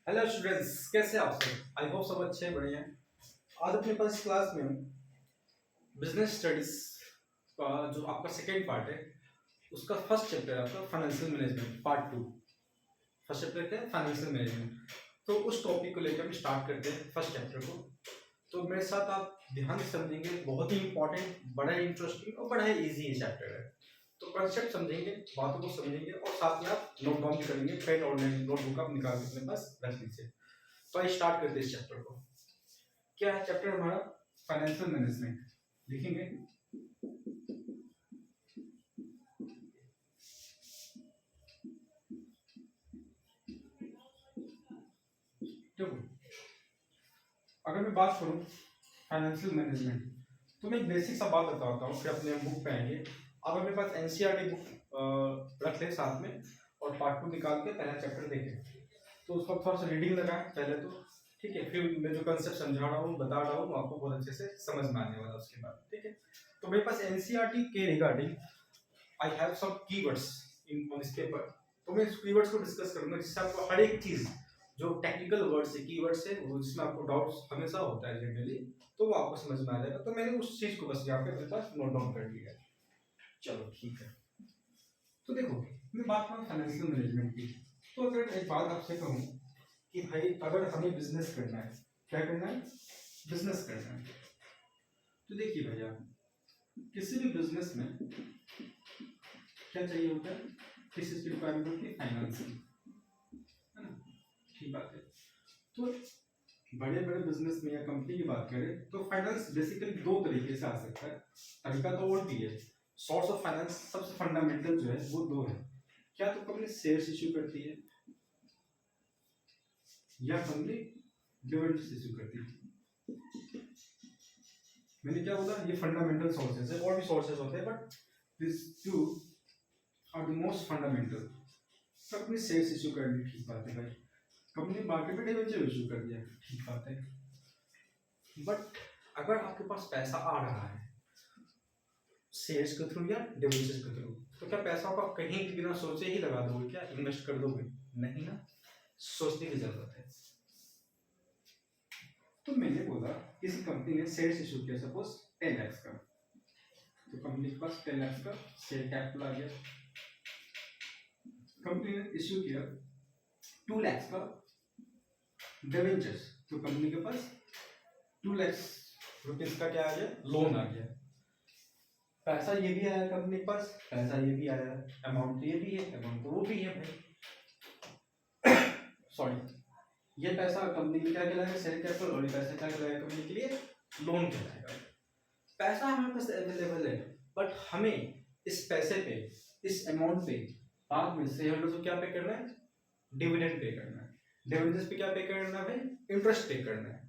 Hello students, कैसे हैं आप सब? आई होप सब अच्छे हैं, बढ़िया हैं। आज अपने पास क्लास में बिजनेस स्टडीज का जो आपका सेकेंड पार्ट है, उसका फर्स्ट चैप्टर है आपका financial management part two. First chapter क्या है? Financial management. तो उस टॉपिक को लेकर हम स्टार्ट करते हैं फर्स्ट चैप्टर को। तो मेरे साथ आप ध्यान से समझेंगे, बहुत ही इंपॉर्टेंट, बड़ा ही इंटरेस्टिंग और बड़ा ही ईजी ये चैप्टर है। तो कॉन्सेप्ट समझेंगे, बातों को समझेंगे और साथ में आप नोट डाउन करेंगे। पेन और नोटबुक आप निकाल के अपने पास रख लीजिए। तो आइए स्टार्ट करते हैं इस चैप्टर को। क्या है चैप्टर हमारा? Financial management. लिखेंगे देखो, अगर मैं बात करूं फाइनेंशियल मैनेजमेंट, तो मैं एक बेसिक सा बात बताता हूँ, फिर अपने बुक पे आएंगे। आप अपने पास एनसीईआरटी बुक रख ले साथ में और पार्ट टू निकाल के पहला चैप्टर देखें। तो उसको थोड़ा सा रीडिंग लगाएं पहले तो, ठीक है। फिर मैं जो कंसेप्ट समझा रहा हूँ, बता रहा हूँ, आपको बहुत अच्छे से समझ में आने वाला उसके बाद, ठीक है। तो मेरे पास एनसीईआरटी के regarding I have some keywords in on this paper. तो मैं इस कीवर्ड्स को डिस्कस करूंगा, जिससे आपको हर एक चीज जो टेक्निकल वर्ड्स है, कीवर्ड्स है, वो जिसमें आपको डाउट्स हमेशा होता है जनरली, तो वो आपको समझ में आ जाएगा। तो मैंने उस चीज को बस यहाँ पे मेरे पास नोट डाउन कर लिया है। चलो ठीक है। तो देखो, मैं बात करूँ फाइनेंशियल मैनेजमेंट की, तो अगर एक बात आपसे कहूँ कि भाई अगर हमें बिजनेस करना है, क्या करना है? बिजनेस करना है। तो देखिए भैया, किसी भी बिजनेस में क्या चाहिए होता है? किस चीज की रिक्वायरमेंट होती है? फाइनेंस की, है ना? ठीक बात है। तो बड़े बड़े बिजनेस में या कंपनी की बात करें तो फाइनेंस बेसिकली दो तरीके से आ सकता है। तरीका तो और भी है। सोर्स ऑफ फाइनेंस सबसे फंडामेंटल जो है वो दो है। क्या तो कंपनी शेयर्स इश्यू करती है या कंपनी डिविडेंड्स इश्यू करती है। मैंने क्या बोला? ये फंडामेंटल सोर्सेज है, और भी सोर्सेज होते हैं, but this two are the most fundamental. Company shares issue कर दी, ठीक बात है भाई। कंपनी मार्केट में डिवेंचर इशू कर दिया, ठीक बात है। बट अगर आपके पास पैसा आ रहा है शेयर्स के थ्रू या डिवेंचर्स के थ्रू, तो क्या पैसा को आप कहीं भी बिना सोचे ही लगा दोगे? क्या इन्वेस्ट कर दोगे? नहीं ना, सोचने की जरूरत है। तो मैंने बोला किसी कंपनी ने शेयर्स इशू किया, सपोज 10 लाख का। तो कंपनी के पास 10 लाख का शेयर कैपिटल आ गया। कंपनी ने इशू किया 2 लाख का डिवेंचर्स, तो कंपनी के पास 2 लाख रुपीज का क्या आ गया? लोन आ गया। पैसा ये भी आया कंपनी के पास, पैसा ये भी आया, अमाउंट ये भी है, अमाउंट वो भी है भाई। सॉरी, ये पैसा कंपनी के क्या कहलाएगा? Share capital. और ये पैसा क्या कहलाएगा कंपनी के लिए? लोन कहलाएगा। पैसा हमारे पास अवेलेबल है, बट हमें इस पैसे पे, इस अमाउंट पे बाद में शेयर होल्डर्स को क्या पे करना है? डिविडेंड पे करना है। डिविडेंड्स पे क्या पे करना है भाई? इंटरेस्ट पे करना है।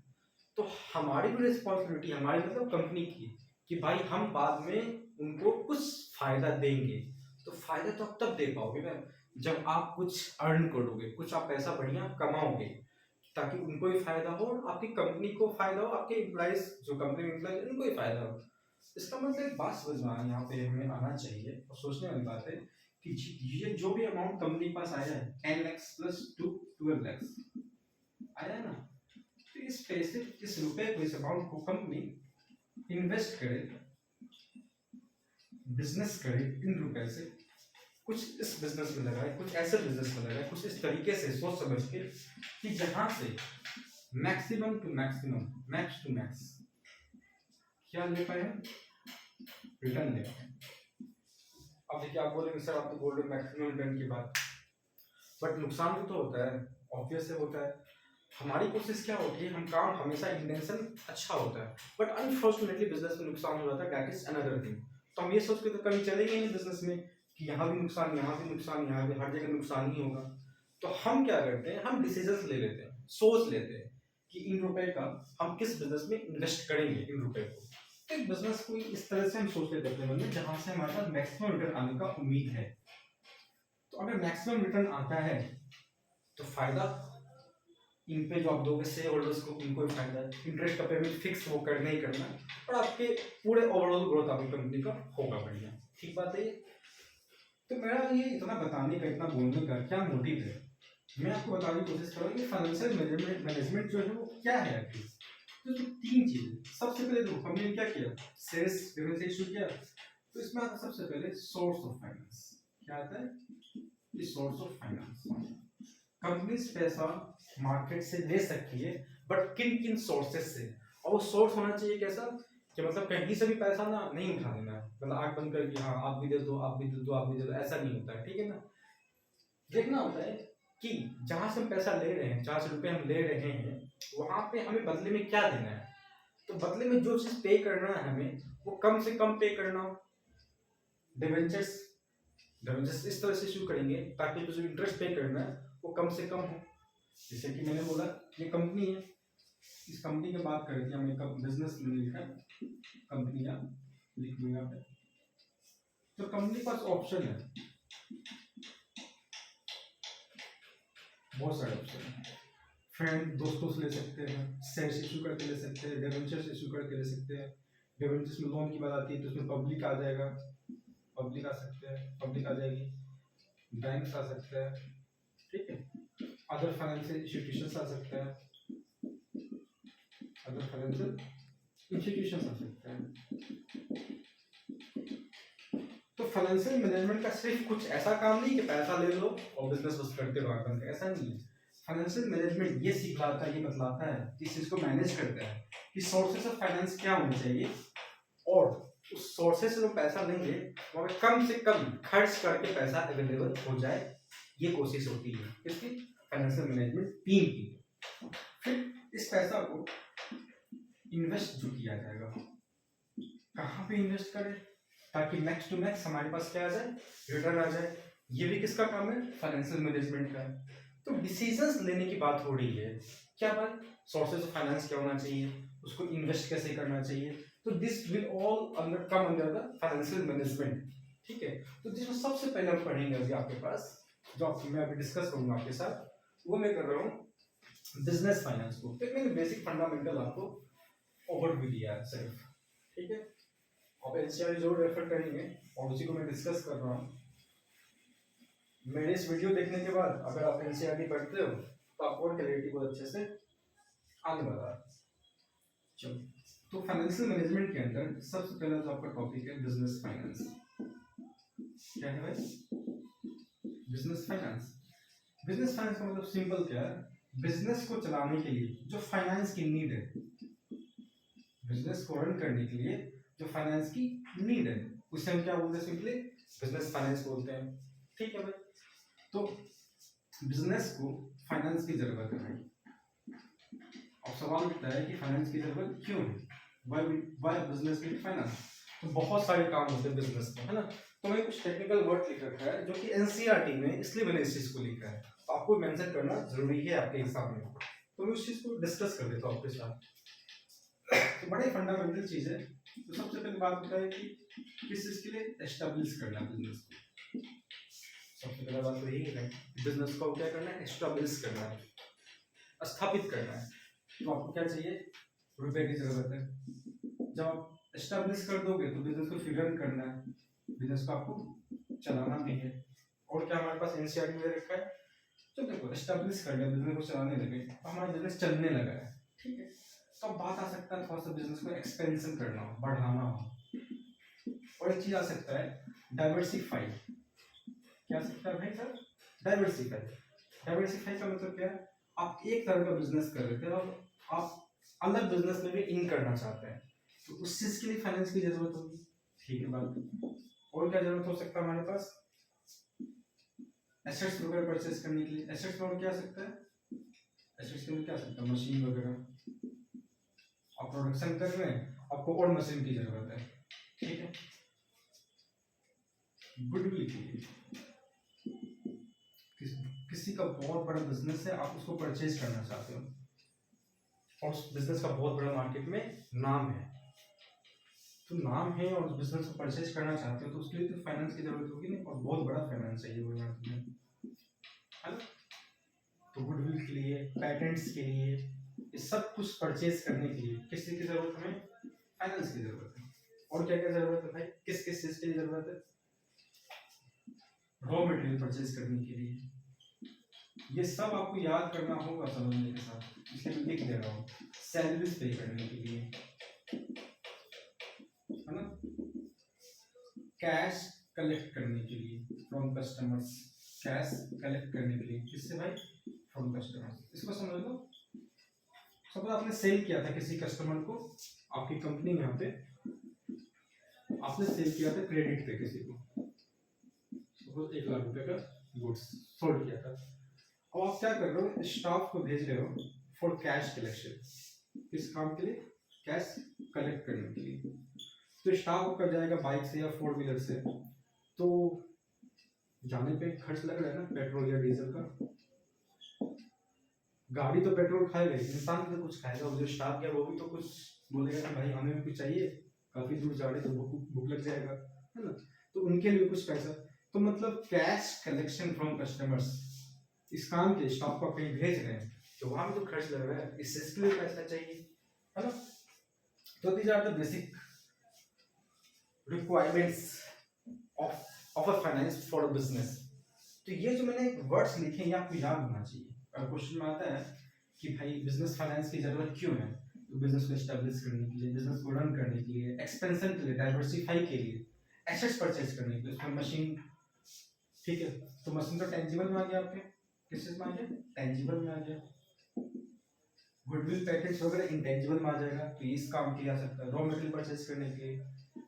तो हमारी भी रिस्पॉन्सिबिलिटी, हमारी मतलब कंपनी की, कि भाई हम बाद में उनको कुछ फायदा देंगे। तो फायदा तो आप तब दे पाओगे ना जब आप कुछ अर्न करोगे, कुछ आप पैसा बढ़िया कमाओगे, ताकि उनको भी फायदा हो, आपकी कंपनी को फायदा हो, आपके एम्प्लॉइज जो कंपनी में एम्प्लॉइज उनको भी फायदा हो। इसका मतलब एक बात समझ में यहाँ पे हमें आना चाहिए और सोचने वाली बात है कि ये जो भी अमाउंट कंपनी के पास आया है 10 लाख प्लस 12 लाख आया है ना, तो इस पैसे, इस रुपए को, इस अमाउंट को कंपनी इन्वेस्ट करे, बिजनेस करे, इन रुपए से कुछ इस बिजनेस में लगाए, कुछ ऐसे बिजनेस में लगाए, कुछ इस तरीके से सोच समझ के कि जहां से maximum to maximum, max to max क्या ले पाए? रिटर्न ले पाए। अब देखिए, आप बोलेंगे सर आप तो बोल रहे मैक्सिमम रिटर्न की बात, बट नुकसान भी तो होता है, ऑब्वियस से होता है। हमारी कोशिश क्या होती है, हम काम हमेशा इंटेंशन अच्छा होता है, बट अनफॉर्चुनेटली बिजनेस में नुकसान हो जाता है, दैट इज अनदर थिंग। तो हम ये सोच के तो कभी चलेंगे नहीं बिजनेस में कि यहाँ भी नुकसान, यहाँ भी नुकसान, यहाँ भी, हर जगह नुकसान ही होगा। तो हम क्या करते हैं, हम डिसीजन ले लेते हैं, सोच लेते हैं कि इन रुपए का हम किस बिजनेस में इन्वेस्ट करेंगे, इन रुपए को। तो एक बिजनेस को इस तरह से हम सोच लेते हैं मन में, जहां से हमारे पास मैक्सिमम रिटर्न आने का उम्मीद है। तो अगर मैक्सिमम रिटर्न आता है तो फायदा इन पे जो आप दोगे शेयर होल्डर्स को, उनको भी फायदा है। इंटरेस्ट का पेमेंट फिक्स वो करना ही करना है, और आपके पूरे ओवरऑल ग्रोथ आपकी कंपनी का होगा बढ़िया, ठीक बात है ये। तो मेरा ये इतना बताने का, इतना बोलने का क्या मोटिव है मैं आपको बताने की कोशिश कर रहा हूँ कि फाइनेंशियल मैनेजमेंट जो है वो क्या है एक्चुअली। तो 3 चीजें, सबसे पहले देखो हमने क्या किया, सेल्स रेवेन्यू इशू किया, तो इसमें आता है सबसे पहले सोर्स ऑफ फाइनेंस। क्या आता है, सोर्स ऑफ फाइनेंस। कंपनी पैसा मार्केट से ले सकती है, बट किन किन सोर्सेस से, और वो सोर्स होना चाहिए कैसा कि मतलब कहीं से भी पैसा ना नहीं उठा देना है, मतलब आंख बंद करके हाँ आप भी दे दो, आप भी दे दो, आप भी दे दो, ऐसा नहीं होता है, ठीक है ना। देखना होता है कि जहां से हम पैसा ले रहे हैं, जहां से रुपए हम ले रहे हैं, वहां पे हमें बदले में क्या देना है। तो बदले में जो चीज पे करना है हमें, वो कम से कम पे करना। डिवेंचर्स, डिवेंचर्स इस तरह से इशू करेंगे ताकि जो इंटरेस्ट पे करना है वो कम से कम हो। जैसे कि मैंने बोला ये कंपनी है, इस कंपनी की बात करें, हम एक बिजनेस लिखा कंपनी का लिख लूँ यहाँ पे। तो कंपनी के पास ऑप्शन है, बहुत सारे ऑप्शन है। फ्रेंड दोस्तों से ले सकते हैं, शेयर इशू करके ले सकते हैं, डिवेंचर्स इशू करके ले सकते हैं। डिवेंचर्स में लोन की बात आती है तो उसमें पब्लिक आ जाएगा, पब्लिक आ सकते हैं, पब्लिक आ जाएगी, बैंक्स आ सकते हैं, ठीक है। अदर फाइनेंशियल इंस्टीट्यूशंस आ सकते हैं, अदर फाइनेंशियल इंस्टीट्यूशंस आ सकते हैं। तो फाइनेंशियल मैनेजमेंट का सिर्फ कुछ ऐसा काम नहीं कि पैसा ले लो और बिजनेस बस करते रहो आगे, ऐसा नहीं है। फाइनेंशियल मैनेजमेंट ये सिखलाता है, ये बतलाता है, इस चीज को मैनेज करता है कि सोर्सेस ऑफ फाइनेंस क्या होने चाहिए, और उस सोर्सेस से जो पैसा लेंगे वहाँ पे कम से कम खर्च करके पैसा अवेलेबल हो जाए, ये कोशिश होती है इसकी, फाइनेंशियल मैनेजमेंट टीम की। फिर इस पैसा को इन्वेस्ट जो किया जाएगा, कहाँ पे इन्वेस्ट करें ताकि मैक्स टू मैक्स हमारे पास क्या आ जाए, रिटर्न आ जाए, ये भी किसका काम है, फाइनेंशियल मैनेजमेंट का। तो डिसीजंस लेने की बात हो रही है, क्या बात, सोर्सेज ऑफ फाइनेंस क्या होना चाहिए, उसको इन्वेस्ट कैसे करना चाहिए, तो this will all under come under the financial management, ठीक है। तो जिसमें सबसे पहले हम पढ़ेंगे अभी आपके पास, जो मैं अभी डिस्कस करूंगा आपके साथ, वो मैं कर रहा हूँ बिजनेस फाइनेंस को। तो मैंने बेसिक फंडामेंटल आपको ओवरव्यू दिया है सिर्फ, ठीक है। आप एनसीईआरटी जरूर रेफर करेंगे और उसी को मैं डिस्कस कर रहा हूँ। मेरे इस वीडियो देखने के बाद अगर आप एनसीईआरटी पढ़ते हो तो आपको और क्लैरिटी बहुत अच्छे से आने वाला है। चलो, तो फाइनेंशियल मैनेजमेंट के अंदर सबसे पहला जो आपका टॉपिक है बिजनेस फाइनेंस। क्या है भाई, बिजनेस फाइनेंस। बिजनेस फाइनेंस का मतलब सिंपल क्या है, बिजनेस को चलाने के लिए जो फाइनेंस की नीड है, बिजनेस को रन करने के लिए जो फाइनेंस की नीड है, उसे हम क्या बोलते हैं, सिंपली बिजनेस फाइनेंस बोलते हैं, ठीक है भाई। तो बिजनेस को फाइनेंस की जरूरत है भाई। अब सवाल उठता है कि फाइनेंस की जरूरत क्यों है, व्हाई बिजनेस नीड फाइनेंस। तो बहुत सारे काम होते हैं बिजनेस में, है ना। तो मैं कुछ टेक्निकल वर्ड लिख रखा है जो कि एनसीईआरटी में, इसलिए मैंने इस चीज को लिखा है, तो आपको मेंशन करना जरूरी है आपके एग्जाम में। तो मैं उस चीज को डिस्कस कर देता हूँ आपके साथ। तो बड़े फंडामेंटल चीज है। तो सबसे पहले बात होता है कि किस चीज के लिए एस्टेब्लिश करना बिजनेस को। सबसे पहले बात तो यही है, बिजनेस को क्या करना है, एस्टेब्लिश करना है, स्थापित करना है। तो आपको क्या चाहिए, रुपए की जरूरत है। जब आप एस्टेब्लिश कर दोगे तो बिजनेस को फिर रन करना है, बिजनेस को आपको चलाना भी है। और क्या हमारे पास एनसीईआरटी में रखा है, तो देखो एस्टेब्लिश कर लिया, बिजनेस को चलाने लगे, तो हमारा बिजनेस चलने लगा है, ठीक है। तो अब बात आ सकता है थोड़ा सा बिजनेस को एक्सपेंशन करना हो, बढ़ाना हो। और एक चीज आ सकता है डाइवर्सिफाई। क्या सकता है भाई सर, डाइवर्सिफाई। डाइवर्सिफाई का मतलब क्या है, आप एक तरह का बिजनेस कर रहे थे और आप अलग बिजनेस में भी इन करना चाहते हैं, तो उस चीज के लिए फाइनेंस की जरूरत होगी, ठीक है बात। और क्या जरूरत हो सकता है हमारे पास, एसेट्स वगैरह परचेस करने के लिए। एसेट्स में क्या सकता है, एसेट्स में क्या सकता है, मशीन वगैरह। आप प्रोडक्शन कर रहे हैं, आपको और मशीन की जरूरत है, ठीक है। गुडविल के लिए, किसी का बहुत बड़ा बिजनेस है, आप उसको परचेज करना चाहते हो और उस बिजनेस का बहुत बड़ा मार्केट में नाम है, तो नाम है और उस बिजनेस को परचेज करना चाहते हो, तो उसके लिए तो फाइनेंस की जरूरत होगी नहीं, और बहुत बड़ा फाइनेंस चाहिए वो तुम्हें, है ना। तो गुडविल के लिए, पैटेंट्स के लिए, ये सब कुछ परचेज करने के लिए किसी की जरूरत है, फाइनेंस की जरूरत है। और क्या क्या जरूरत है भाई, किस किस चीज की जरूरत है, रॉ मटेरियल परचेज करने के लिए, ये सब आपको याद करना होगा समझने के साथ, इसलिए मैं लिख दे रहा हूँ। सैलरीज पे करने के लिए, है ना, कैश कलेक्ट करने के लिए फ्रॉम कस्टमर्स, कैश कलेक्ट करने के लिए किससे भाई, फ्रॉम कस्टमर्स। इसको समझ लो, सपोज आपने सेल किया था किसी कस्टमर को, आपकी कंपनी यहाँ पे आपने सेल किया था क्रेडिट पे किसी को, सपोज 1,00,000 रुपए का गुड्स सोल्ड किया था। अब आप क्या कर रहे हो, स्टाफ को भेज रहे हो फॉर कैश कलेक्शन, किस काम के लिए, कैश कलेक्ट करने के लिए। तो स्टाफ कर जाएगा बाइक से या 4 व्हीलर से, तो जाने पे खर्च लग रहा है ना पेट्रोल या डीजल का। गाड़ी तो पेट्रोल खाएगा, इंसान भी तो कुछ खाएगा, वो जो स्टाफ गया वो भी तो कुछ बोलेगा कि भाई हमें भी कुछ चाहिए, काफी दूर जा रहे तो भूख लग जाएगा, है ना, तो उनके लिए कुछ पैसा। तो मतलब कैश कलेक्शन फ्रॉम कस्टमर्स, इस काम के स्टाफ को कहीं भेज रहे हैं तो वहां भी तो खर्च लग रहा है, इसके लिए पैसा चाहिए, है ना। तो these are the basic requirements of a finance for a business. तो ये जो मैंने वर्ड्स लिखे हैं ये आपको याद होना चाहिए। अगर क्वेश्चन में आता है कि भाई बिजनेस फाइनेंस की जरूरत क्यों है, तो बिजनेस को एस्टेब्लिश करने के लिए, बिजनेस को रन करने के लिए, एक्सपेंशन के लिए, डाइवर्सिफाई के लिए, एसेट्स परचेज करने के लिए, उसमें मशीन, ठीक है, तो मशीन तो टेंजिबल में आ गया, आपके किस चीज में आ गया, टेंजिबल में आ गया। गुडविल पैकेज वगैरह इंटेंजिबल में आ जाएगा, तो इस काम किया जा सकता है, रॉ मटेरियल परचेज करने के लिए,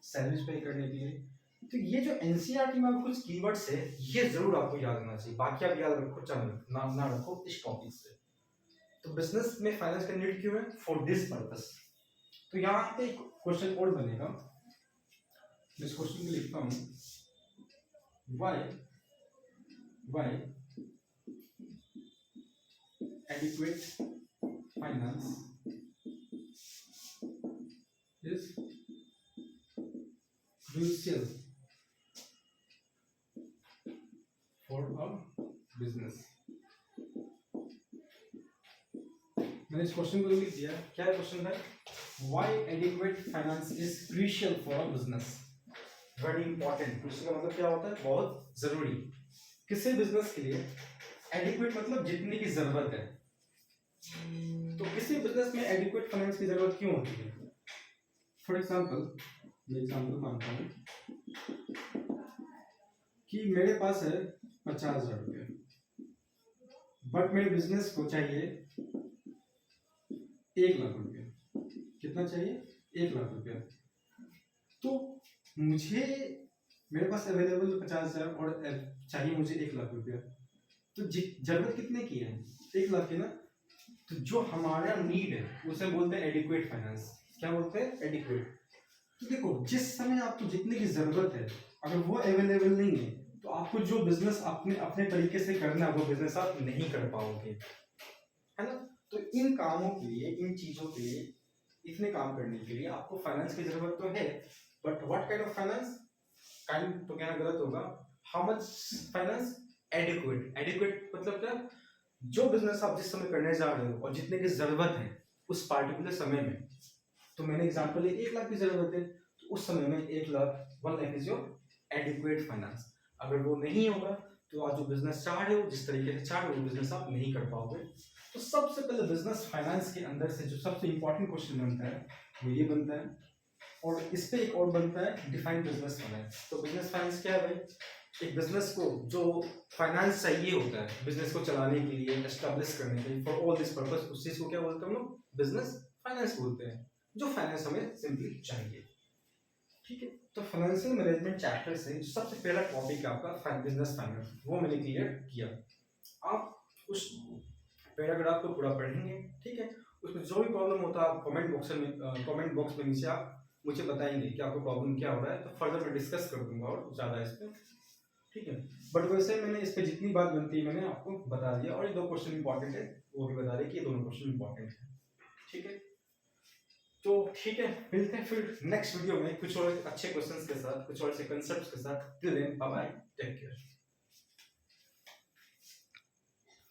सर्विस पे करने के लिए। तो ये जो एनसीईआरटी में कुछ कीवर्ड्स है ये जरूर आपको याद होना चाहिए, बाकी आप याद रखो चाहे ना रखो इस टॉपिक से। तो बिजनेस में फाइनेंस का नीड क्यों है, फॉर दिस पर्पस। तो यहाँ पे एक क्वेश्चन और बनेगा, मैं इस क्वेश्चन को लिखता हूँ, why adequate finance is crucial for a business। मैंने इस क्वेश्चन को लिख दिया, क्या क्वेश्चन है, why adequate finance is crucial for a business। Very important, question का मतलब क्या होता है, बहुत जरूरी, किसी बिजनेस के लिए। एडिक्वेट मतलब जितने की जरूरत है, तो किसी बिजनेस में एडिक्वेट फाइनेंस की जरूरत क्यों होती है। फॉर एग्जाम्पल, मैं एग्जाम्पल मानता हूँ कि मेरे पास है 50,000 रुपये, बट मेरे बिजनेस को चाहिए 1,00,000 रुपये। कितना चाहिए, 1,00,000 रुपये। तो मुझे, मेरे पास अवेलेबल 50,000 और चाहिए मुझे 1,00,000 रुपया, तो जरूरत कितने की है, 1,00,000 की ना। तो जो हमारा नीड है उसे बोलते हैं एडिक्वेट फाइनेंस। क्या बोलते हैं, एडिक्वेट। तो देखो जिस समय आपको जितने की जरूरत है अगर वो अवेलेबल नहीं है तो आपको जो बिजनेस अपने अपने तरीके से करना है वो बिजनेस आप नहीं कर पाओगे, है ना। तो इन कामों के लिए, इन चीजों के लिए, इतने काम करने के लिए आपको फाइनेंस की जरूरत तो है, but what kind of finance, kind तो कहना गलत होगा, how much finance, adequate. Adequate मतलब क्या, जो बिजनेस आप जिस समय करने जा रहे हो और जितने की जरूरत है उस पार्टिकुलर समय में। तो मैंने एग्जांपल लिया 1,00,000 की जरूरत है, तो उस समय में 1,00,000 इज योर एडिक्वेट फाइनेंस। अगर वो नहीं होगा तो आज जो बिजनेस चाह रहे हो, जिस तरीके से चाह रहे हो, वो बिजनेस आप नहीं कर पाओगे। तो सबसे पहले बिजनेस फाइनेंस के अंदर से जो सबसे इंपॉर्टेंट क्वेश्चन बनता है वो ये बनता है, और इस पे एक और बनता है डिफाइन बिजनेस फाइनेंस। तो बिजनेस फाइनेंस क्या है भाई, एक बिजनेस को जो फाइनेंस चाहिए होता है बिजनेस को चलाने के लिए, एस्टेब्लिश करने के लिए, फॉर ऑल दिस पर्पस, उस चीज को क्या बोलते हैं हम लोग, बिजनेस फाइनेंस बोलते हैं, जो फाइनेंस हमें सिंपली चाहिए, ठीक है। तो फाइनेंशियल मैनेजमेंट चैप्टर से सबसे पहला टॉपिक है आपका बिजनेस फाइनेंस, वो मैंने क्लियर किया। आप उस पैराग्राफ को पूरा पढ़ेंगे, ठीक है। उसमें जो भी प्रॉब्लम होता है आप कमेंट बॉक्स में नीचे आप मुझे बताएंगे कि आपको प्रॉब्लम क्या हो रहा है, तो फर्दर मैं डिस्कस कर दूंगा और ज़्यादा इस पर, ठीक है। बट वैसे मैंने इस पर जितनी बात बनती है मैंने आपको बता दिया, और ये 2 क्वेश्चन इंपॉर्टेंट है वो भी बता दिए कि ये दोनों क्वेश्चन इंपॉर्टेंट है, ठीक है। तो ठीक है, मिलते हैं फिर नेक्स्ट वीडियो में कुछ और अच्छे क्वेश्चंस के साथ, कुछ और से कंसेप्ट्स के साथ। Till then bye bye, take care.